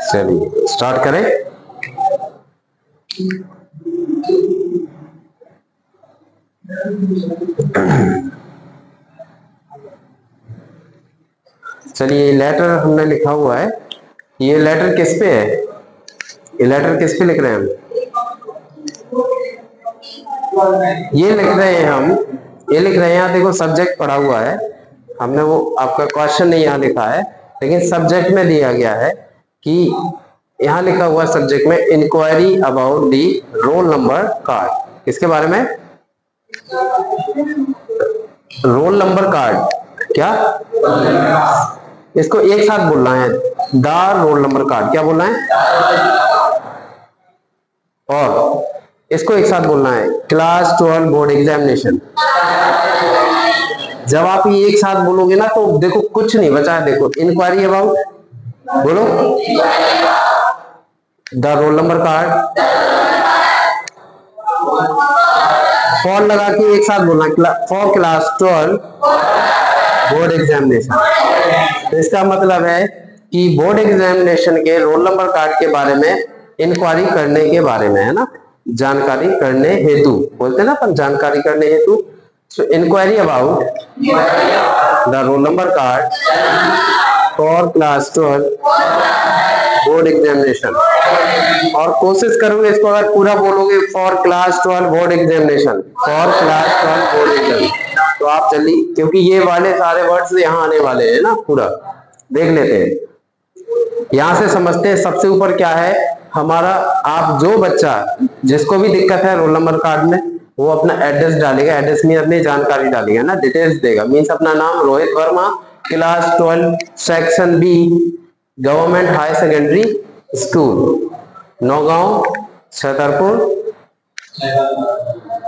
चलिए स्टार्ट करें। चलिए लेटर हमने लिखा हुआ है, ये लेटर किस पे है, ये लेटर किस पे लिख रहे हैं हम, ये लिख रहे हैं हम, ये लिख रहे हैं यहाँ देखो सब्जेक्ट पढ़ा हुआ है हमने, वो आपका क्वेश्चन नहीं यहाँ लिखा है लेकिन सब्जेक्ट में दिया गया है कि यहाँ लिखा हुआ सब्जेक्ट में inquiry about the roll number card, किसके बारे में, रोल नंबर कार्ड, क्या इसको एक साथ बोलना है, द रोल नंबर कार्ड, क्या बोलना है, और इसको एक साथ बोलना है क्लास 12 बोर्ड एग्जामिनेशन। जब आप ये एक साथ बोलोगे ना तो देखो कुछ नहीं बचा है, देखो इंक्वायरी अबाउट, बोलो the roll number card, for लगा के एक साथ बोलना फॉर क्लास 12 बोर्ड एग्जामिनेशन। तो इसका मतलब है कि बोर्ड एग्जामिनेशन के रोल नंबर कार्ड के बारे में इंक्वायरी करने के बारे में, है ना, जानकारी करने हेतु बोलते हैं ना अपन, जानकारी करने हेतु। So inquiry about the roll number card for class 12 board examination. और कोशिश करोगे इसको अगर पूरा बोलोगे for class 12 board examination, for class 12 board examination, तो आप जल्दी, क्योंकि ये वाले सारे वर्ड्स यहाँ आने वाले हैं ना, पूरा देख लेते हैं, यहां से समझते हैं। सबसे ऊपर क्या है हमारा, आप जो बच्चा जिसको भी दिक्कत है रोल नंबर कार्ड में, वो अपना एड्रेस डालेगा, एड्रेस में अपनी जानकारी डालेगा ना, डिटेल्स देगा, मीन्स अपना नाम Rohit Verma, class 12 section B government high secondary school Naugaon Chhatarpur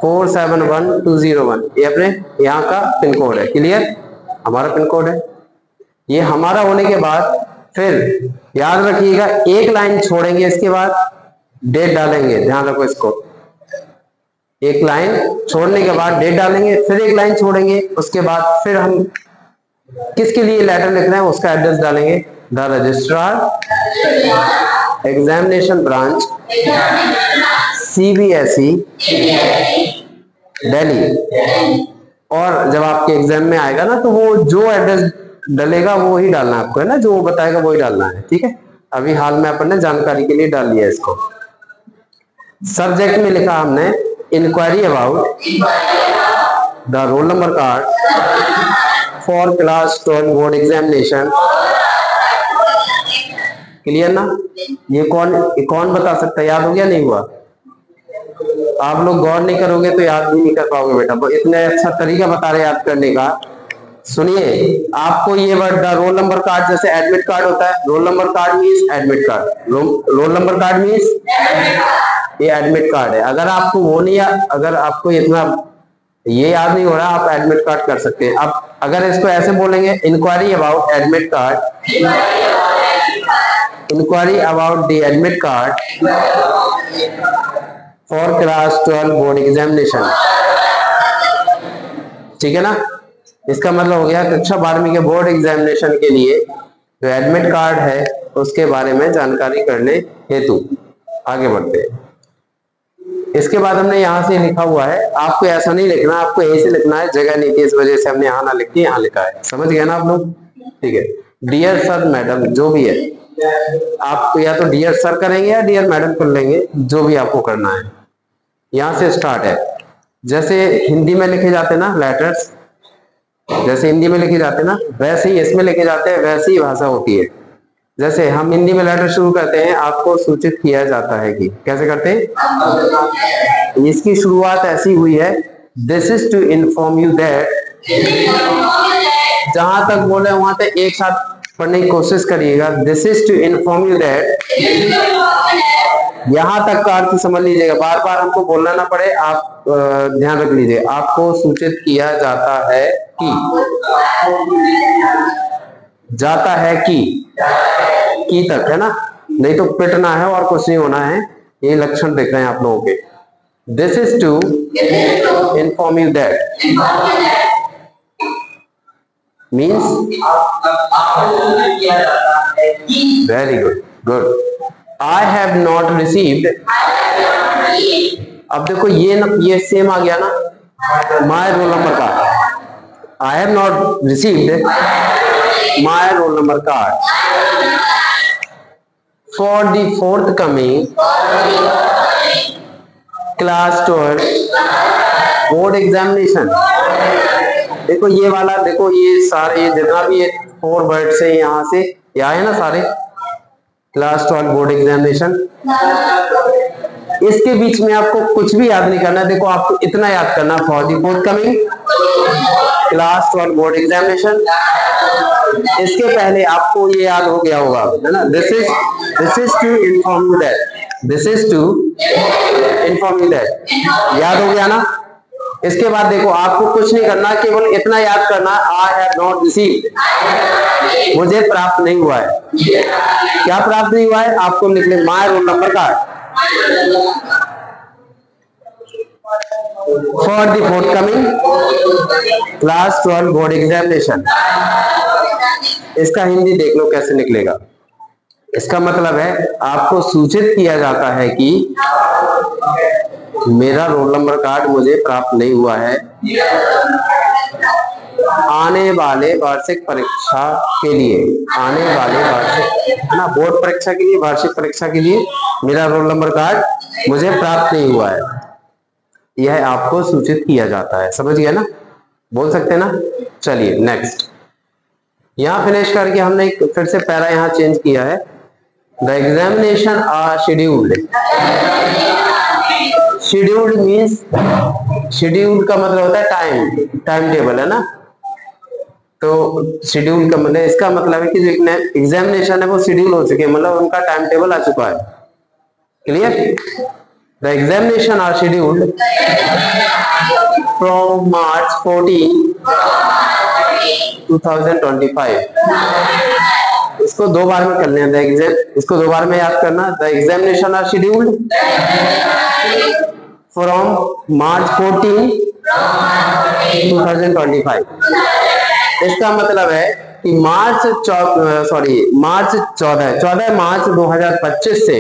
471201, ये अपने यहाँ का पिन कोड है, क्लियर, हमारा पिन कोड है। ये हमारा होने के बाद फिर याद रखिएगा एक लाइन छोड़ेंगे, इसके बाद डेट डालेंगे, ध्यान रखो इसको, एक लाइन छोड़ने के बाद डेट डालेंगे, फिर एक लाइन छोड़ेंगे, उसके बाद फिर हम किसके लिए लेटर लिख रहे हैं उसका एड्रेस डालेंगे, the registrar examination branch CBSE Delhi. और जब आपके एग्जाम में आएगा ना तो वो जो एड्रेस डलेगा वो ही डालना है आपको, है ना, जो वो बताएगा वो ही डालना है, ठीक है। अभी हाल में अपन ने जानकारी के लिए डाल दिया इसको। सब्जेक्ट में लिखा हमने inquiry about the roll number card for class 12 board examination, clear ना। ये कौन बता सकता है, याद हो गया नहीं हुआ, आप लोग गौर नहीं करोगे तो याद भी नहीं कर पाओगे बेटा, इतने अच्छा तरीका बता रहे याद करने का। सुनिए आपको ये word the roll number card, जैसे एडमिट कार्ड होता है, role number card means admit card, role number card means ये एडमिट कार्ड है। अगर आपको वो नहीं, अगर आपको इतना ये याद नहीं हो रहा, आप एडमिट कार्ड कर सकते हैं। अब अगर इसको ऐसे बोलेंगे inquiry about admit card, inquiry about the admit card for class 12 board examination, ठीक है ना। इसका मतलब हो गया कक्षा 12वीं के बोर्ड एग्जामिनेशन के लिए जो एडमिट कार्ड है उसके बारे में जानकारी करने हेतु। आगे बढ़ते हैं। इसके बाद हमने यहाँ से लिखा हुआ है, आपको ऐसा नहीं लिखना, आपको ऐसे लिखना है, जगह नहीं थी इस वजह से हमने यहाँ ना लिख के यहाँ लिखा है, समझ गए ना आप लोग, ठीक है। डियर सर मैडम जो भी है, आप या तो डियर सर करेंगे या डियर मैडम कर लेंगे, जो भी आपको करना है। यहाँ से स्टार्ट है, जैसे हिंदी में लिखे जाते हैं ना लेटर्स, जैसे हिंदी में लिखे जाते हैं ना वैसे ही इसमें लिखे जाते हैं, वैसी ही भाषा होती है। जैसे हम हिंदी में लेटर शुरू करते हैं, आपको सूचित किया जाता है कि, कैसे करते हैं, इसकी शुरुआत ऐसी हुई है, this is to inform you that, जहां तक बोले वहां तक एक साथ पढ़ने की कोशिश करिएगा, this is to inform you that, यहां तक का अर्थ समझ लीजिएगा, बार बार हमको बोलना ना पड़े, आप ध्यान रख लीजिए, आपको सूचित किया जाता है कि, जाता है कि तक है ना, नहीं तो पिटना है और कुछ नहीं होना है, ये लक्षण देख रहे हैं आप लोगों के। This is to inform you that, means very good, good. I have not received, अब देखो ये सेम आ गया ना, my roll number card. I have not received my roll number card for the forthcoming class 12 board examination. देखो ये वाला, देखो ये सारे, ये जितना भी ये 4 वर्ड्स है यहाँ से यहाँ है ना सारे, क्लास 12 बोर्ड एग्जामिनेशन, इसके बीच में आपको कुछ भी याद नहीं करना। देखो आपको इतना याद करना, for the forthcoming class 12 board examination. इसके पहले आपको ये याद हो गया होगा, है ना, this is to inform you that, this is to inform you that, याद हो गया ना। इसके बाद देखो आपको कुछ नहीं करना, केवल इतना याद करना, आई हैव नॉट रिसीव्ड, मुझे प्राप्त नहीं हुआ है। क्या प्राप्त नहीं हुआ है? आपको लिख ले my roll number card for the forthcoming class 12 board examination. इसका हिंदी देख लो कैसे निकलेगा। इसका मतलब है आपको सूचित किया जाता है कि मेरा रोल नंबर कार्ड मुझे प्राप्त नहीं हुआ है, आने वाले वार्षिक परीक्षा के लिए, आने वाले वार्षिक, है ना, बोर्ड परीक्षा के लिए, वार्षिक परीक्षा के लिए मेरा रोल नंबर कार्ड मुझे प्राप्त नहीं हुआ है, यह आपको सूचित किया जाता है। समझ गया ना, बोल सकते हैं ना। चलिए नेक्स्ट, यहाँ फिनिश करके हमने फिर से पैरा यहाँ चेंज किया है। The examination are scheduled, scheduled means, schedule का मतलब होता है टाइम टेबल, है ना। तो शेड्यूल का मतलब, इसका मतलब है कि जो एग्जामिनेशन है वो शेड्यूल हो चुके हैं, मतलब उनका टाइम टेबल आ चुका है। Clear? The examination are scheduled from March 14, 2025। इसको 2 बार में कर लेना, इसको 2 बार में याद करना। The examination are scheduled from March 14, 2025। इसका मतलब है कि मार्च 14 मार्च 2025 से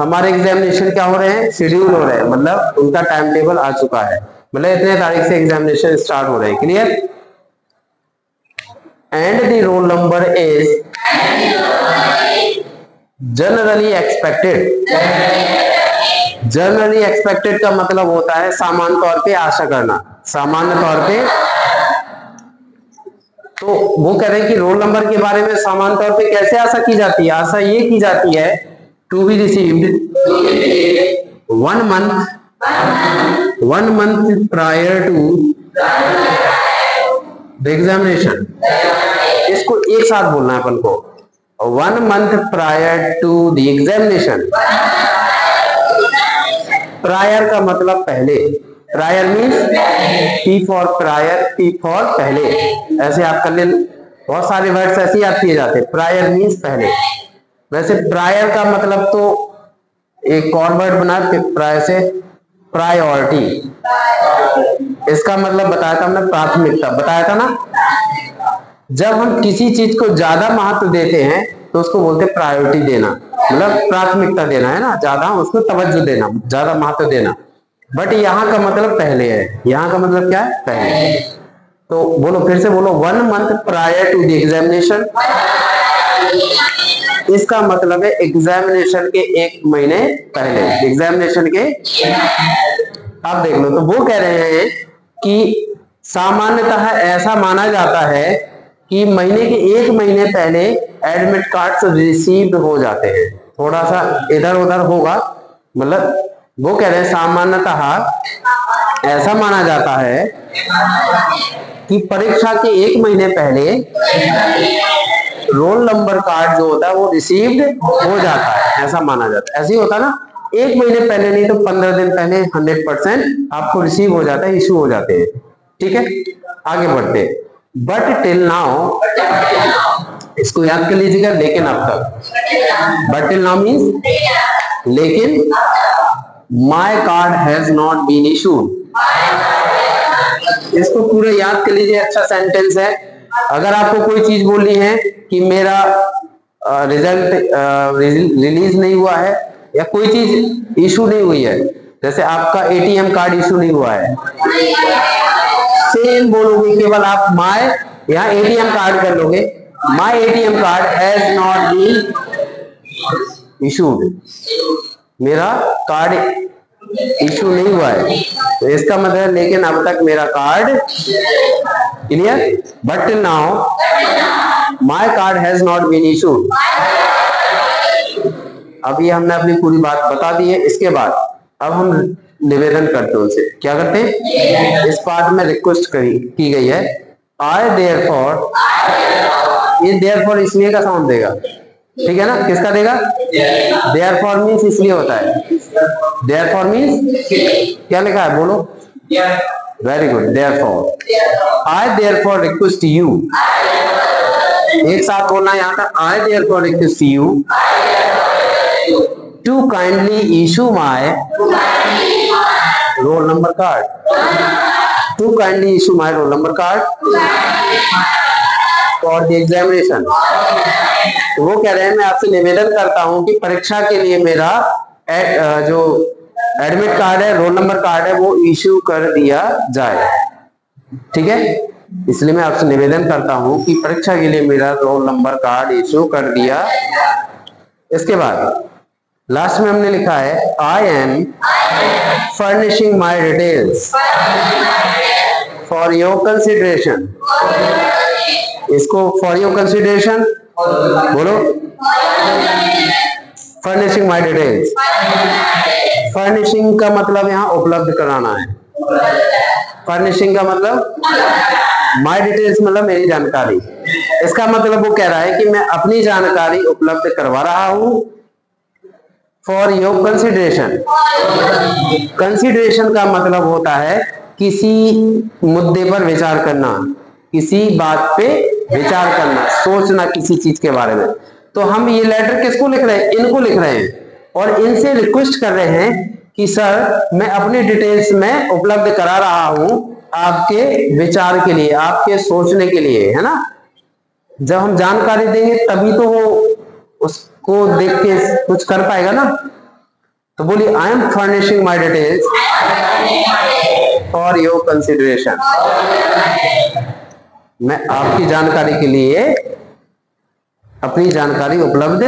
हमारे एग्जामिनेशन क्या हो रहे हैं? शेड्यूल हो रहे हैं, मतलब उनका टाइम टेबल आ चुका है, मतलब इतने तारीख से एग्जामिनेशन स्टार्ट हो रहे हैं। Clear? And the roll number is generally expected. Generally expected का मतलब होता है सामान्य तौर पे आशा करना, सामान्य तौर पे। तो वो कह रहे हैं कि रोल नंबर के बारे में सामान्य तौर पे कैसे आशा की जाती है? आशा ये की जाती है to be received 1 month prior to the examination. इसको एक साथ बोलना है अपन को, 1 month prior to the examination. Prior का मतलब पहले, prior means P for prior, P for पहले, ऐसे आप कर ले। बहुत सारे वर्ड्स ऐसे याद किए जाते हैं, प्रायर मीन्स पहले। वैसे प्रायर का मतलब तो एक और वर्ड बना प्रायर से, प्रायोरिटी। इसका मतलब बताया था हमने, प्राथमिकता बताया था ना। जब हम किसी चीज को ज्यादा महत्व देते हैं तो उसको बोलते हैं प्रायोरिटी देना, मतलब प्राथमिकता देना, है ना, ज्यादा उसको तवज्जो देना, ज्यादा महत्व देना। बट यहाँ का मतलब पहले है, यहाँ का मतलब क्या है? पहले। तो बोलो, फिर से बोलो, 1 month prior to the examination. इसका मतलब है एग्जामिनेशन के 1 महीने पहले, एग्जामिनेशन के। आप देख लो, तो वो कह रहे हैं कि सामान्यतः ऐसा माना जाता है कि महीने के 1 महीने पहले एडमिट कार्ड्स रिसीव्ड हो जाते हैं। थोड़ा सा इधर उधर होगा, मतलब वो कह रहे हैं सामान्यतः ऐसा माना जाता है कि परीक्षा के 1 महीने पहले रोल नंबर कार्ड जो होता है वो रिसीव्ड हो जाता है, ऐसा माना जाता है। ऐसे ही होता है ना, 1 महीने पहले नहीं तो 15 दिन पहले 100% आपको रिसीव हो जाता है, इशू हो जाते हैं। ठीक है, आगे बढ़ते। बट टिल नाउ, इसको याद कर लीजिएगा, लेकिन अब तक। बट टिल नाउ मीन्स लेकिन, my card has not been issued. इसको पूरा याद कर लीजिए, अच्छा सेंटेंस है। अगर आपको कोई चीज बोलनी है कि मेरा रिजल्ट रिलीज नहीं हुआ है या कोई चीज इशू नहीं हुई है, जैसे आपका एटीएम कार्ड इशू नहीं हुआ है, सेम बोलोगे, केवल आप माय यहाँ एटीएम कार्ड कर लोगे, my ATM card has not been issued, मेरा कार्ड इशू नहीं हुआ है, तो इसका मतलब लेकिन अब तक मेरा card clear, but till now my card has not been issued. अभी हमने अपनी पूरी बात बता दी है। इसके बाद अब हम निवेदन करते हैं उनसे, क्या करते हैं, इस पार्ट में रिक्वेस्ट की गई है, आई देयरफॉर, ये देयरफॉर इसलिए का साउंड देगा, ठीक है ना, किसका देगा, देयरफॉर मींस इसलिए होता है, देयरफॉर मींस क्या लिखा है बोलो, very good, therefore, I therefore request you, एक साथ बोलना है यहाँ तक, I therefore request you to kindly issue my roll number card, to kindly issue my roll number card for the examination। तो वो कह रहे हैं मैं आपसे निवेदन करता हूं कि परीक्षा के लिए मेरा जो एडमिट कार्ड है, रोल नंबर कार्ड है, वो इश्यू कर दिया जाए, ठीक है, इसलिए मैं आपसे निवेदन करता हूं कि परीक्षा के लिए मेरा रोल नंबर कार्ड इश्यू कर दिया। इसके बाद लास्ट में हमने लिखा है I am furnishing my details for your consideration, इसको फॉर योर कंसिडरेशन बोलो, फर्निशिंग माई डिटेल्स, फर्निशिंग का मतलब यहाँ उपलब्ध कराना है, फर्निशिंग का मतलब माई डिटेल्स मतलब मेरी जानकारी, इसका मतलब वो कह रहा है कि मैं अपनी जानकारी उपलब्ध करवा रहा हूं फॉर योर कंसिडरेशन। कंसिडरेशन का मतलब होता है किसी मुद्दे पर विचार करना, किसी बात पे विचार करना, सोचना किसी चीज के बारे में। तो हम ये लेटर किसको लिख रहे हैं, इनको लिख रहे हैं और इनसे रिक्वेस्ट कर रहे हैं कि सर मैं अपनी डिटेल्स में उपलब्ध करा रहा हूं आपके विचार के लिए, आपके सोचने के लिए, है ना। जब हम जानकारी देंगे तभी तो वो उसको देख के कुछ कर पाएगा ना। तो बोलिए I am furnishing my details for your consideration, मैं आपकी जानकारी के लिए अपनी जानकारी उपलब्ध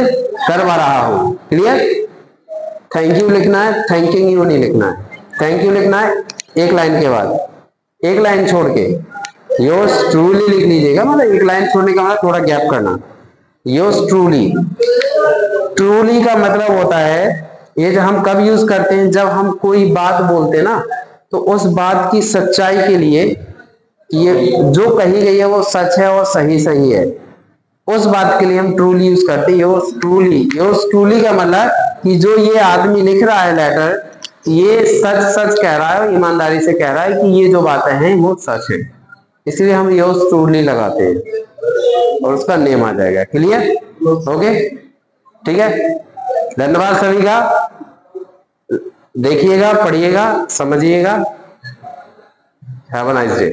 करवा रहा हूं। क्लियर। थैंक यू लिखना है, थैंकिंग यू नहीं लिखना है, थैंक यू लिखना है एक लाइन के बाद, एक लाइन छोड़ के योर्स ट्रूली लिख लीजिएगा, मतलब एक लाइन छोड़ने का मतलब थोड़ा गैप करना। योर्स ट्रूली, ट्रूली का मतलब होता है ये जो हम कब यूज करते हैं, जब हम कोई बात बोलते हैं ना, तो उस बात की सच्चाई के लिए ये जो कही गई है वो सच है और सही सही है, उस बात के लिए हम ट्रूली यूज करते हैं। योर्स ट्रूली, योर्स ट्रूली का मतलब कि जो ये आदमी लिख रहा है लेटर, ये सच सच कह रहा है, ईमानदारी से कह रहा है कि ये जो बातें हैं वो सच है, इसलिए हम योर्स ट्रूली लगाते हैं और उसका नेम आ जाएगा। क्लियर, ओके, ठीक है। धन्यवाद सभी का, देखिएगा, पढ़िएगा, समझिएगा। Have a nice day.